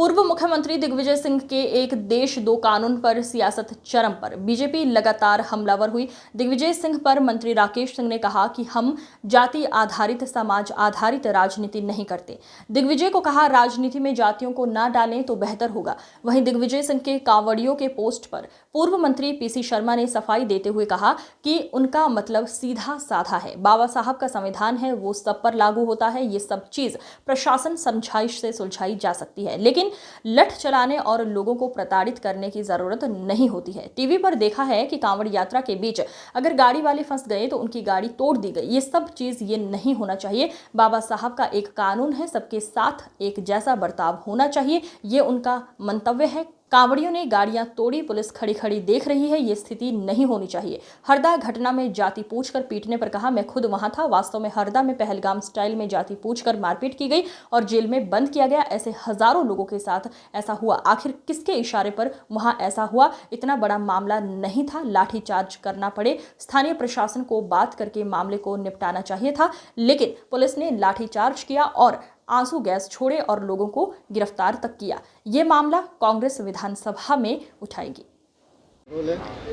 पूर्व मुख्यमंत्री दिग्विजय सिंह के एक देश दो कानून पर सियासत चरम पर। बीजेपी लगातार हमलावर हुई। दिग्विजय सिंह पर मंत्री राकेश सिंह ने कहा कि हम जाति आधारित, समाज आधारित राजनीति नहीं करते। दिग्विजय को कहा, राजनीति में जातियों को ना डालें तो बेहतर होगा। वहीं दिग्विजय सिंह के कांवड़ियों के पोस्ट पर पूर्व मंत्री पीसी शर्मा ने सफाई देते हुए कहा कि उनका मतलब सीधा साधा है। बाबा साहब का संविधान है, वो सब पर लागू होता है। ये सब चीज प्रशासन समझाइश से सुलझाई जा सकती है, लेकिन लठ चलाने और लोगों को प्रताड़ित करने की जरूरत नहीं होती है। टीवी पर देखा है कि कांवड़ यात्रा के बीच अगर गाड़ी वाले फंस गए तो उनकी गाड़ी तोड़ दी गई। ये सब चीज ये नहीं होना चाहिए। बाबा साहब का एक कानून है, सबके साथ एक जैसा बर्ताव होना चाहिए, ये उनका मंतव्य है। कांवड़ियों ने गाड़ियां तोड़ी, पुलिस खड़ी खड़ी देख रही है। ये स्थिति नहीं होनी चाहिए। हरदा घटना में जाति पूछकर पीटने पर कहा, मैं खुद वहां था। वास्तव में हरदा में पहलगाम स्टाइल में जाति पूछकर मारपीट की गई और जेल में बंद किया गया। ऐसे हजारों लोगों के साथ ऐसा हुआ। आखिर किसके इशारे पर वहां ऐसा हुआ? इतना बड़ा मामला नहीं था, लाठीचार्ज करना पड़े। स्थानीय प्रशासन को बात करके मामले को निपटाना चाहिए था, लेकिन पुलिस ने लाठीचार्ज किया और आंसू गैस छोड़े और लोगों को गिरफ्तार तक किया। ये मामला कांग्रेस विधानसभा में उठाएगी।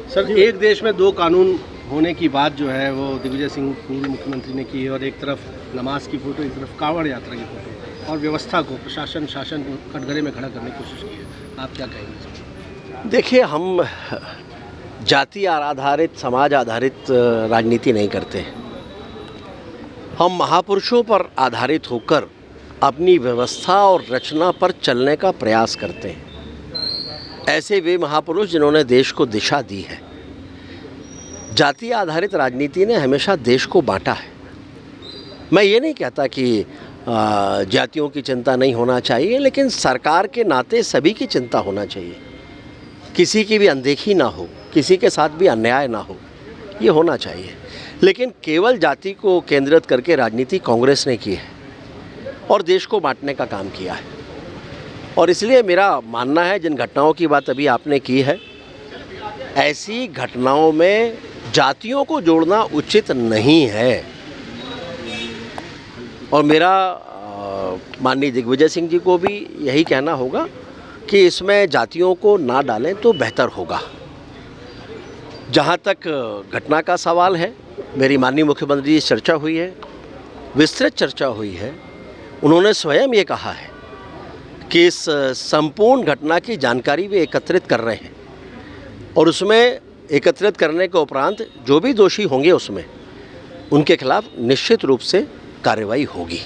सर, एक देश में दो कानून होने की बात जो है वो दिग्विजय सिंह पूर्व मुख्यमंत्री ने की है, और एक तरफ नमाज की फोटो, एक तरफ कांवड़ यात्रा की फोटो, और व्यवस्था को, प्रशासन शासन को कटघरे में खड़ा करने की कोशिश की है। आप क्या कहेंगे? देखिए, हम जाति आधारित, समाज आधारित राजनीति नहीं करते। हम महापुरुषों पर आधारित होकर अपनी व्यवस्था और रचना पर चलने का प्रयास करते हैं। ऐसे वे महापुरुष जिन्होंने देश को दिशा दी है। जाति आधारित राजनीति ने हमेशा देश को बांटा है। मैं ये नहीं कहता कि जातियों की चिंता नहीं होना चाहिए, लेकिन सरकार के नाते सभी की चिंता होना चाहिए। किसी की भी अनदेखी ना हो, किसी के साथ भी अन्याय ना हो, ये होना चाहिए। लेकिन केवल जाति को केंद्रित करके राजनीति कांग्रेस ने की है और देश को बांटने का काम किया है। और इसलिए मेरा मानना है, जिन घटनाओं की बात अभी आपने की है, ऐसी घटनाओं में जातियों को जोड़ना उचित नहीं है। और मेरा माननीय दिग्विजय सिंह जी को भी यही कहना होगा कि इसमें जातियों को ना डालें तो बेहतर होगा। जहाँ तक घटना का सवाल है, मेरी माननीय मुख्यमंत्री जी से चर्चा हुई है, विस्तृत चर्चा हुई है। उन्होंने स्वयं ये कहा है कि इस संपूर्ण घटना की जानकारी वे एकत्रित कर रहे हैं, और उसमें एकत्रित करने के उपरांत जो भी दोषी होंगे उसमें उनके खिलाफ निश्चित रूप से कार्रवाई होगी।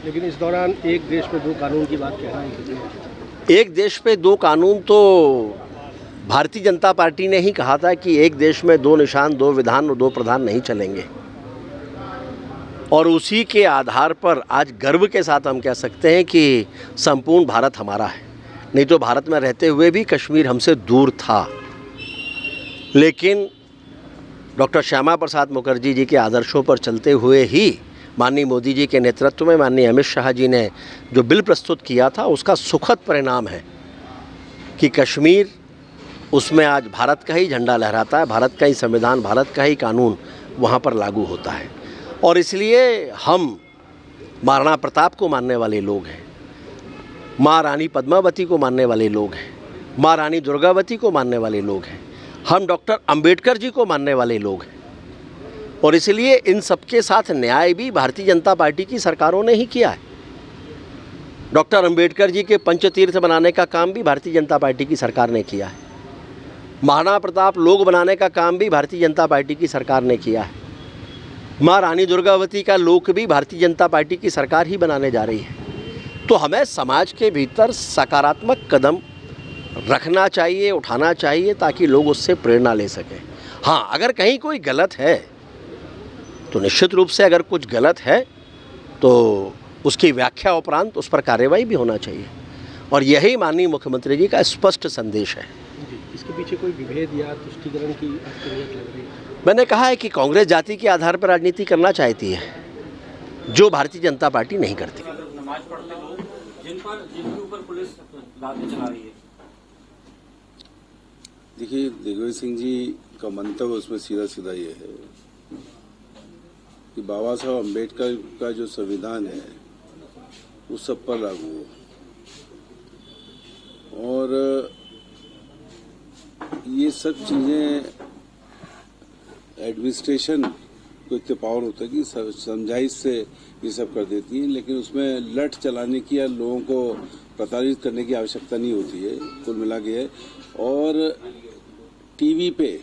लेकिन इस दौरान एक देश में दो कानून की बात कह रहे हैं। एक देश पे दो कानून तो भारतीय जनता पार्टी ने ही कहा था कि एक देश में दो निशान, दो विधान और दो प्रधान नहीं चलेंगे। और उसी के आधार पर आज गर्व के साथ हम कह सकते हैं कि संपूर्ण भारत हमारा है। नहीं तो भारत में रहते हुए भी कश्मीर हमसे दूर था। लेकिन डॉक्टर श्यामा प्रसाद मुखर्जी जी के आदर्शों पर चलते हुए ही माननीय मोदी जी के नेतृत्व में माननीय अमित शाह जी ने जो बिल प्रस्तुत किया था, उसका सुखद परिणाम है कि कश्मीर, उसमें आज भारत का ही झंडा लहराता है, भारत का ही संविधान, भारत का ही कानून वहाँ पर लागू होता है। और इसलिए हम महाराणा प्रताप को मानने वाले लोग हैं, माँ रानी पद्मावती को मानने वाले लोग हैं, माँ रानी दुर्गावती को मानने वाले लोग हैं, हम डॉक्टर अंबेडकर जी को मानने वाले लोग हैं। और इसलिए इन सबके साथ न्याय भी भारतीय जनता पार्टी की सरकारों ने ही किया है। डॉक्टर अंबेडकर जी के पंचतीर्थ बनाने का काम भी भारतीय जनता पार्टी की सरकार ने किया है। महाराणा प्रताप लोक बनाने का काम भी भारतीय जनता पार्टी की सरकार ने किया है। माँ रानी दुर्गावती का लोक भी भारतीय जनता पार्टी की सरकार ही बनाने जा रही है। तो हमें समाज के भीतर सकारात्मक कदम रखना चाहिए, उठाना चाहिए, ताकि लोग उससे प्रेरणा ले सकें। हाँ, अगर कहीं कोई गलत है तो निश्चित रूप से, अगर कुछ गलत है तो उसकी व्याख्या उपरांत उस पर कार्रवाई भी होना चाहिए। और यही माननीय मुख्यमंत्री जी का स्पष्ट संदेश है। इसके पीछे कोई विभेद या तुष्टीकरण की आपको नियत लग रही है? मैंने कहा है कि कांग्रेस जाति के आधार पर राजनीति करना चाहती है, जो भारतीय जनता पार्टी नहीं करती। नमाज पढ़ते लोग जिनके ऊपर पुलिस लाठी चला रही है। देखिए, दिग्विजय सिंह जी का मंतव्य उसमें सीधा सीधा ये है कि बाबा साहब अम्बेडकर का जो संविधान है वो सब पर लागू हो। और ये सब चीजें एडमिनिस्ट्रेशन को इतने पावर होता है कि समझाइश से ये सब कर देती है, लेकिन उसमें लठ चलाने की या लोगों को प्रताड़ित करने की आवश्यकता नहीं होती है, कुल मिला के है। और टीवी पे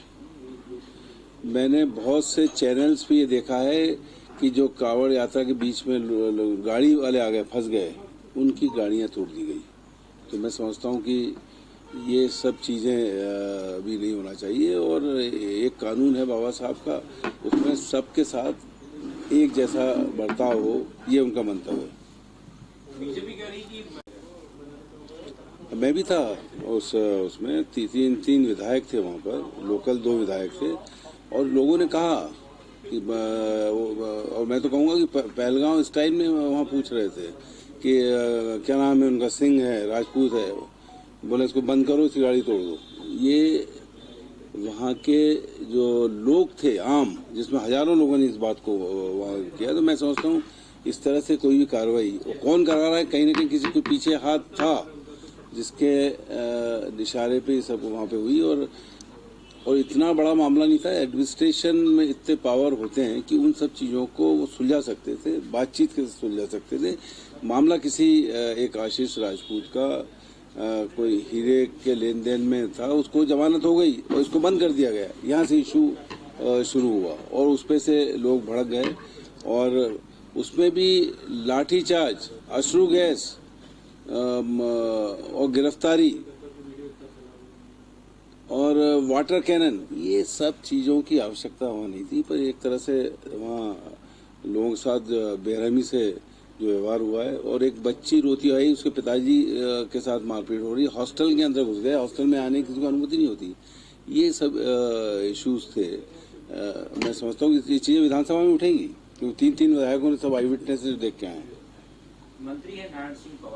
मैंने बहुत से चैनल्स पे ये देखा है कि जो कांवड़ यात्रा के बीच में गाड़ी वाले आ गए, फंस गए, उनकी गाड़ियां तोड़ दी गई। तो मैं समझता हूँ कि ये सब चीजें भी नहीं होना चाहिए। और एक कानून है बाबा साहब का, उसमें सबके साथ एक जैसा बर्ताव हो, ये उनका मंतव्य है। बीजेपी कह रही कि मैं भी था उसमें तीन विधायक थे वहाँ पर, लोकल 2 विधायक थे, और लोगों ने कहा कि और मैं तो कहूँगा कि पहलगांव स्टाइल में वहाँ पूछ रहे थे कि क्या नाम है उनका, सिंह है, राजपूत है, बोले इसको बंद करो, इसकी गाड़ी तोड़ दो। ये वहाँ के जो लोग थे आम, जिसमें हजारों लोगों ने इस बात को वहाँ किया। तो मैं समझता हूँ इस तरह से कोई भी कार्रवाई कौन करा रहा है, कहीं न कहीं किसी के पीछे हाथ था जिसके इशारे पे सब वहाँ पे हुई। और इतना बड़ा मामला नहीं था। एडमिनिस्ट्रेशन में इतने पावर होते हैं कि उन सब चीज़ों को वो सुलझा सकते थे, बातचीत के सुलझा सकते थे। मामला किसी एक आशीष राजपूत का कोई हीरे के लेन देन में था, उसको जमानत हो गई और इसको बंद कर दिया गया। यहाँ से इशू शुरू हुआ और उस पे से लोग भड़क गए और उसमें भी लाठीचार्ज, अश्रु गैस और गिरफ्तारी और वाटर कैनन, ये सब चीज़ों की आवश्यकता वहाँ नहीं थी। पर एक तरह से वहाँ लोगों के साथ बेरहमी से जो व्यवहार हुआ है। और एक बच्ची रोती आई, उसके पिताजी के साथ मारपीट हो रही है, हॉस्टल के अंदर घुस गए, हॉस्टल में आने की किसी को अनुमति नहीं होती। ये सब इश्यूज थे। मैं समझता हूँ कि ये चीज़ें विधानसभा में उठेंगी, क्योंकि 3 विधायकों ने सब आई विटनेस देख के आए हैं। मंत्री है नारायण सिंह पवार।